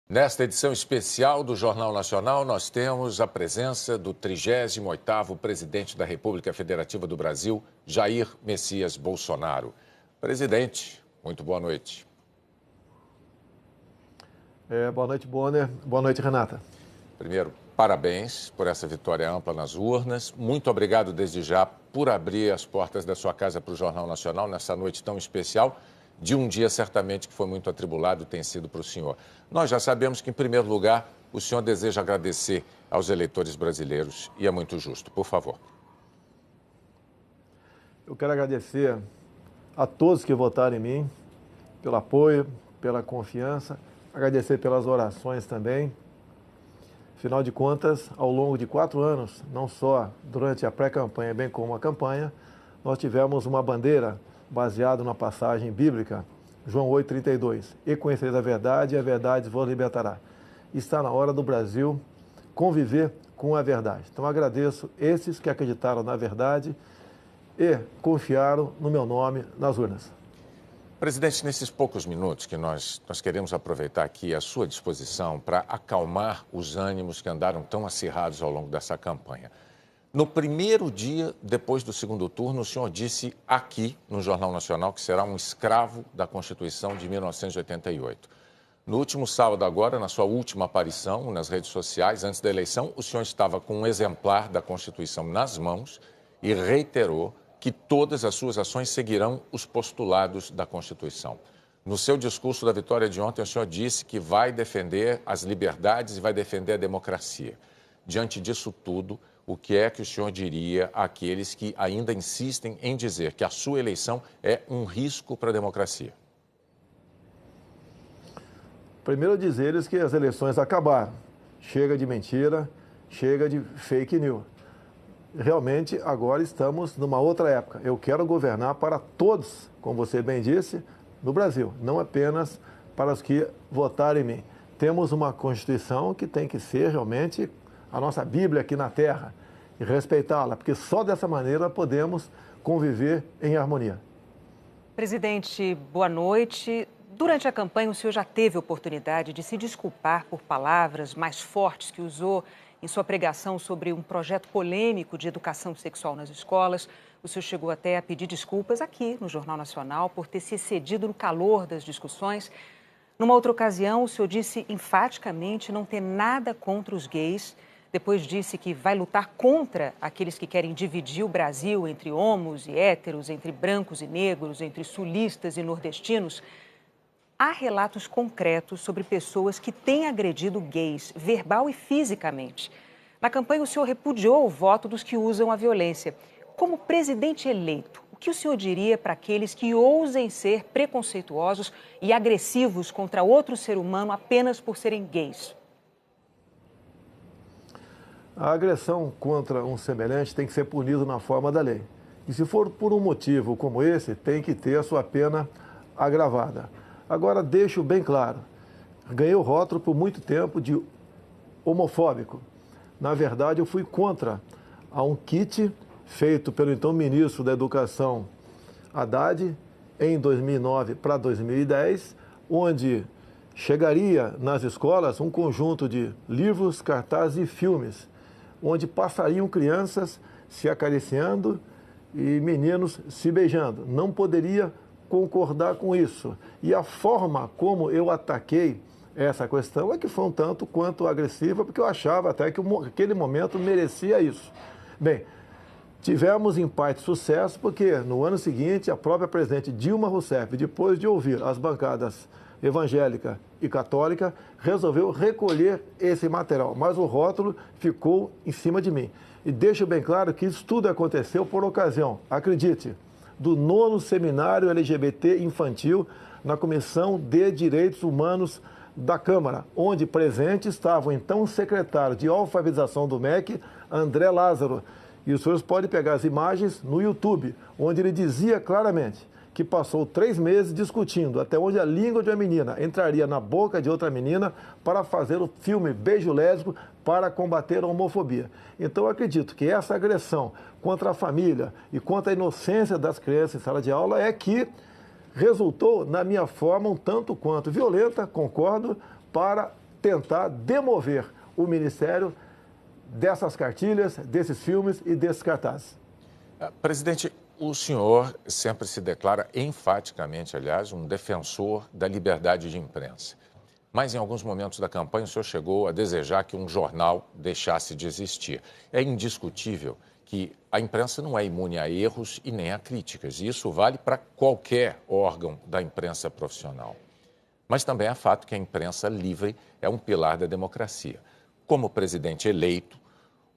Nesta edição especial do Jornal Nacional, nós temos a presença do 38º presidente da República Federativa do Brasil, Jair Messias Bolsonaro. Presidente, muito boa noite. Boa noite, Bonner. Boa noite, Renata. Primeiro, parabéns por essa vitória ampla nas urnas. Muito obrigado desde já por abrir as portas da sua casa para o Jornal Nacional nessa noite tão especial, de um dia certamente que foi muito atribulado, tem sido para o senhor. Nós já sabemos que, em primeiro lugar, o senhor deseja agradecer aos eleitores brasileiros e é muito justo. Por favor. Eu quero agradecer a todos que votaram em mim, pelo apoio, pela confiança, agradecer pelas orações também. Afinal de contas, ao longo de 4 anos, não só durante a pré-campanha, bem como a campanha, nós tivemos uma bandeira baseada na passagem bíblica, João 8,32. E conhecereis a verdade, e a verdade vos libertará. Está na hora do Brasil conviver com a verdade. Então agradeço esses que acreditaram na verdade e confiaram no meu nome nas urnas. Presidente, nesses poucos minutos que nós queremos aproveitar aqui à sua disposição para acalmar os ânimos que andaram tão acirrados ao longo dessa campanha. No primeiro dia, depois do segundo turno, o senhor disse aqui no Jornal Nacional que será um escravo da Constituição de 1988. No último sábado agora, na sua última aparição nas redes sociais, antes da eleição, o senhor estava com um exemplar da Constituição nas mãos e reiterou que todas as suas ações seguirão os postulados da Constituição. No seu discurso da vitória de ontem, o senhor disse que vai defender as liberdades e vai defender a democracia. Diante disso tudo, o que é que o senhor diria àqueles que ainda insistem em dizer que a sua eleição é um risco para a democracia? Primeiro, dizer-lhes que as eleições acabaram. Chega de mentira, chega de fake news. Realmente, agora estamos numa outra época. Eu quero governar para todos, como você bem disse, no Brasil, não apenas para os que votaram em mim. Temos uma Constituição que tem que ser realmente a nossa Bíblia aqui na Terra e respeitá-la, porque só dessa maneira podemos conviver em harmonia. Presidente, boa noite. Durante a campanha, o senhor já teve oportunidade de se desculpar por palavras mais fortes que usou em sua pregação sobre um projeto polêmico de educação sexual nas escolas. O senhor chegou até a pedir desculpas aqui no Jornal Nacional por ter se excedido no calor das discussões. Numa outra ocasião, o senhor disse enfaticamente não ter nada contra os gays. Depois disse que vai lutar contra aqueles que querem dividir o Brasil entre homos e héteros, entre brancos e negros, entre sulistas e nordestinos. Há relatos concretos sobre pessoas que têm agredido gays, verbal e fisicamente. Na campanha, o senhor repudiou o voto dos que usam a violência. Como presidente eleito, o que o senhor diria para aqueles que ousem ser preconceituosos e agressivos contra outro ser humano apenas por serem gays? A agressão contra um semelhante tem que ser punida na forma da lei. E se for por um motivo como esse, tem que ter a sua pena agravada. Agora, deixo bem claro, ganhei o rótulo por muito tempo de homofóbico. Na verdade, eu fui contra a um kit feito pelo então ministro da Educação, Haddad, em 2009 para 2010, onde chegaria nas escolas um conjunto de livros, cartazes e filmes, onde passariam crianças se acariciando e meninos se beijando. Não poderia concordar com isso. E a forma como eu ataquei essa questão é que foi um tanto quanto agressiva, porque eu achava até que aquele momento merecia isso. Bem, tivemos em parte sucesso, porque no ano seguinte a própria presidente Dilma Rousseff, depois de ouvir as bancadas evangélica e católica, resolveu recolher esse material, mas o rótulo ficou em cima de mim. E deixo bem claro que isso tudo aconteceu por ocasião, acredite, do 9º Seminário LGBT Infantil na Comissão de Direitos Humanos da Câmara, onde presente estava o então secretário de alfabetização do MEC, André Lázaro. E os senhores podem pegar as imagens no YouTube, onde ele dizia claramente que passou 3 meses discutindo até onde a língua de uma menina entraria na boca de outra menina para fazer o filme Beijo Lésbico para combater a homofobia. Então, eu acredito que essa agressão contra a família e contra a inocência das crianças em sala de aula é que resultou, na minha forma, um tanto quanto violenta, concordo, para tentar demover o Ministério dessas cartilhas, desses filmes e desses cartazes. Presidente, o senhor sempre se declara enfaticamente, aliás, um defensor da liberdade de imprensa. Mas em alguns momentos da campanha o senhor chegou a desejar que um jornal deixasse de existir. É indiscutível que a imprensa não é imune a erros e nem a críticas. E isso vale para qualquer órgão da imprensa profissional. Mas também é fato que a imprensa livre é um pilar da democracia. Como presidente eleito,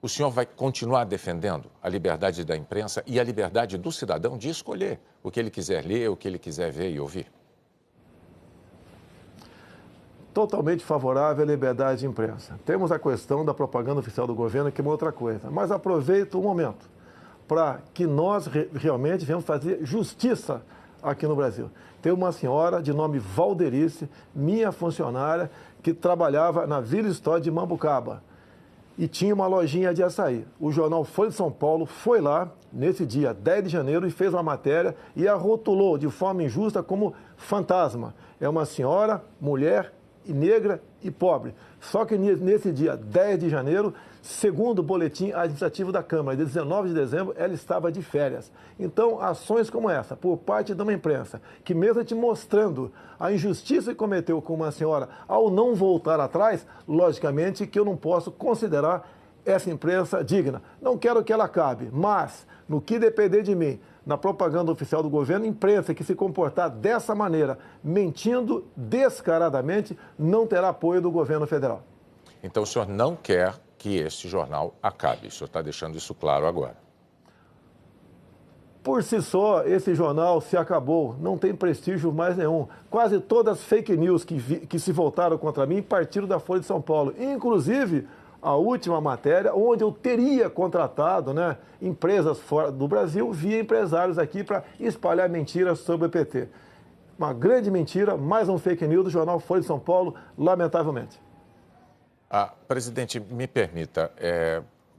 o senhor vai continuar defendendo a liberdade da imprensa e a liberdade do cidadão de escolher o que ele quiser ler, o que ele quiser ver e ouvir? Totalmente favorável à liberdade de imprensa. Temos a questão da propaganda oficial do governo, que é uma outra coisa. Mas aproveito o momento para que nós realmente venhamos fazer justiça aqui no Brasil. Tem uma senhora de nome Valderice, minha funcionária, que trabalhava na Vila História de Mambucaba e tinha uma lojinha de açaí. O jornal Folha de São Paulo foi lá, nesse dia 10 de janeiro, e fez uma matéria e a rotulou de forma injusta como fantasma. É uma senhora, mulher, e negra e pobre. Só que nesse dia 10 de janeiro, segundo o boletim administrativo da Câmara, de 19 de dezembro, ela estava de férias. Então, ações como essa, por parte de uma imprensa, que mesmo te mostrando a injustiça que cometeu com uma senhora ao não voltar atrás, logicamente que eu não posso considerar essa imprensa digna. Não quero que ela acabe, mas, no que depender de mim, na propaganda oficial do governo, imprensa que se comportar dessa maneira, mentindo descaradamente, não terá apoio do governo federal. Então o senhor não quer que este jornal acabe. O senhor está deixando isso claro agora. Por si só, esse jornal se acabou, não tem prestígio mais nenhum. Quase todas as fake news que se voltaram contra mim partiram da Folha de São Paulo. Inclusive, a última matéria, onde eu teria contratado, empresas fora do Brasil via empresários aqui para espalhar mentiras sobre o PT. Uma grande mentira, mais um fake news do jornal Folha de São Paulo, lamentavelmente. Presidente, me permita,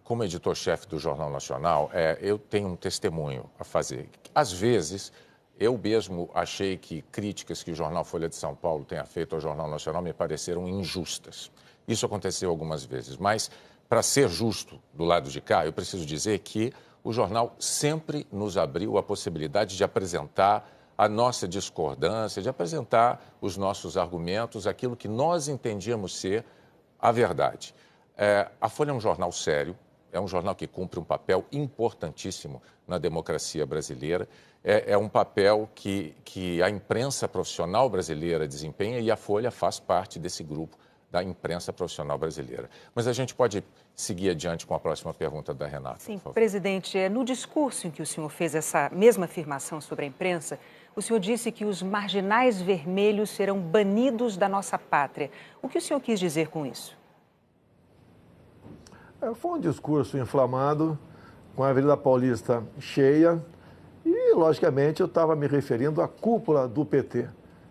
como editor-chefe do Jornal Nacional, eu tenho um testemunho a fazer. Às vezes, eu mesmo achei que críticas que o jornal Folha de São Paulo tenha feito ao Jornal Nacional me pareceram injustas. Isso aconteceu algumas vezes, mas, para ser justo do lado de cá, eu preciso dizer que o jornal sempre nos abriu a possibilidade de apresentar a nossa discordância, de apresentar os nossos argumentos, aquilo que nós entendíamos ser a verdade. A Folha é um jornal sério, é um jornal que cumpre um papel importantíssimo na democracia brasileira, é um papel que a imprensa profissional brasileira desempenha e a Folha faz parte desse grupo da imprensa profissional brasileira. Mas a gente pode seguir adiante com a próxima pergunta da Renata. Sim, presidente, no discurso em que o senhor fez essa mesma afirmação sobre a imprensa, o senhor disse que os marginais vermelhos serão banidos da nossa pátria. O que o senhor quis dizer com isso? Foi um discurso inflamado, com a Avenida Paulista cheia, e, logicamente, eu estava me referindo à cúpula do PT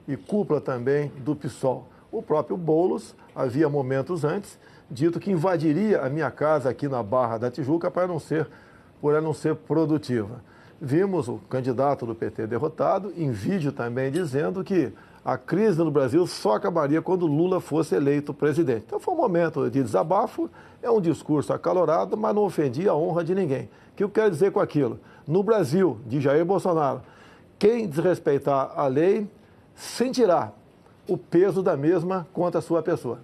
e cúpula também do PSOL. O próprio Boulos, havia momentos antes, dito que invadiria a minha casa aqui na Barra da Tijuca por ela não ser produtiva. Vimos o candidato do PT derrotado, em vídeo também dizendo que a crise no Brasil só acabaria quando Lula fosse eleito presidente. Então foi um momento de desabafo, é um discurso acalorado, mas não ofendia a honra de ninguém. O que eu quero dizer com aquilo? No Brasil, de Jair Bolsonaro, quem desrespeitar a lei sentirá o peso da mesma contra a sua pessoa.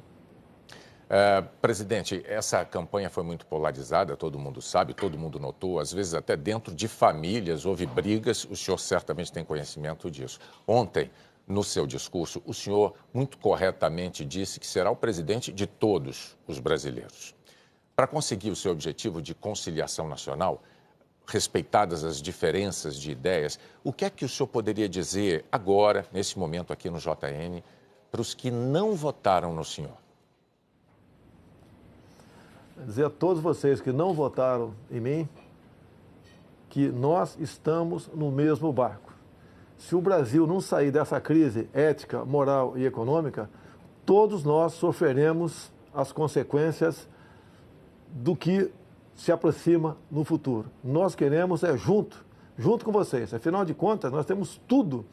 Presidente, essa campanha foi muito polarizada, todo mundo sabe, todo mundo notou, às vezes até dentro de famílias houve brigas, o senhor certamente tem conhecimento disso. Ontem, no seu discurso, o senhor muito corretamente disse que será o presidente de todos os brasileiros. Para conseguir o seu objetivo de conciliação nacional, respeitadas as diferenças de ideias, o que é que o senhor poderia dizer agora, nesse momento aqui no JN, para os que não votaram no senhor? Dizer a todos vocês que não votaram em mim que nós estamos no mesmo barco. Se o Brasil não sair dessa crise ética, moral e econômica, todos nós sofreremos as consequências do que se aproxima no futuro. Nós queremos junto com vocês. Afinal de contas, nós temos tudo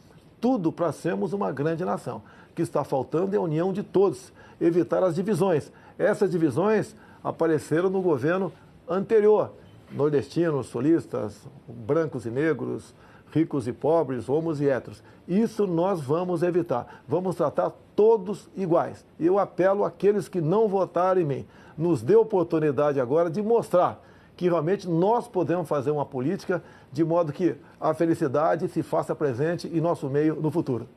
para sermos uma grande nação. O que está faltando é a união de todos, evitar as divisões. Essas divisões apareceram no governo anterior. Nordestinos, sulistas, brancos e negros, ricos e pobres, homos e héteros. Isso nós vamos evitar. Vamos tratar todos iguais. E eu apelo àqueles que não votaram em mim. Nos dê oportunidade agora de mostrar que realmente nós podemos fazer uma política de modo que a felicidade se faça presente em nosso meio no futuro.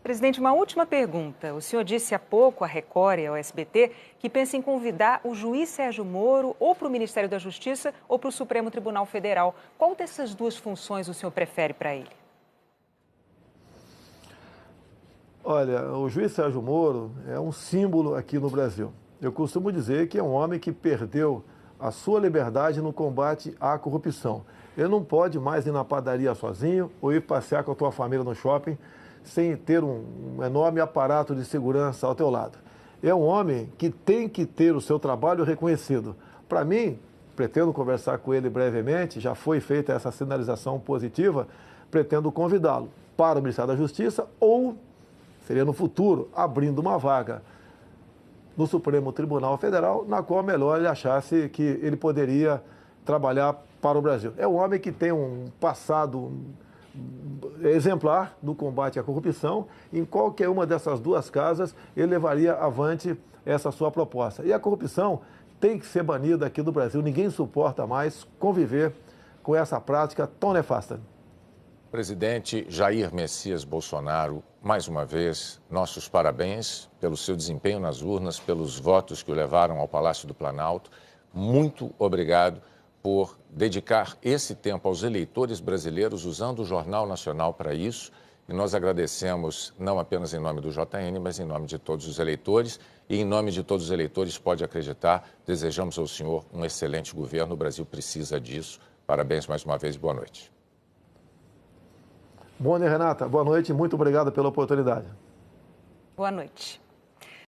Presidente, uma última pergunta. O senhor disse há pouco à Record e ao SBT que pensa em convidar o juiz Sérgio Moro ou para o Ministério da Justiça ou para o Supremo Tribunal Federal. Qual dessas duas funções o senhor prefere para ele? Olha, o juiz Sérgio Moro é um símbolo aqui no Brasil. Eu costumo dizer que é um homem que perdeu a sua liberdade no combate à corrupção. Ele não pode mais ir na padaria sozinho ou ir passear com a tua família no shopping sem ter um enorme aparato de segurança ao teu lado. É um homem que tem que ter o seu trabalho reconhecido. Para mim, pretendo conversar com ele brevemente, já foi feita essa sinalização positiva, pretendo convidá-lo para o Ministério da Justiça ou, seria no futuro, abrindo uma vaga no Supremo Tribunal Federal, na qual melhor ele achasse que ele poderia trabalhar para o Brasil. É um homem que tem um passado exemplar no combate à corrupção. Em qualquer uma dessas duas casas, ele levaria avante essa sua proposta. E a corrupção tem que ser banida aqui do Brasil. Ninguém suporta mais conviver com essa prática tão nefasta. Presidente Jair Messias Bolsonaro, mais uma vez, nossos parabéns pelo seu desempenho nas urnas, pelos votos que o levaram ao Palácio do Planalto. Muito obrigado por dedicar esse tempo aos eleitores brasileiros, usando o Jornal Nacional para isso. E nós agradecemos, não apenas em nome do JN, mas em nome de todos os eleitores. E em nome de todos os eleitores, pode acreditar, desejamos ao senhor um excelente governo. O Brasil precisa disso. Parabéns mais uma vez e boa noite. Bom, Renata, boa noite e muito obrigado pela oportunidade. Boa noite.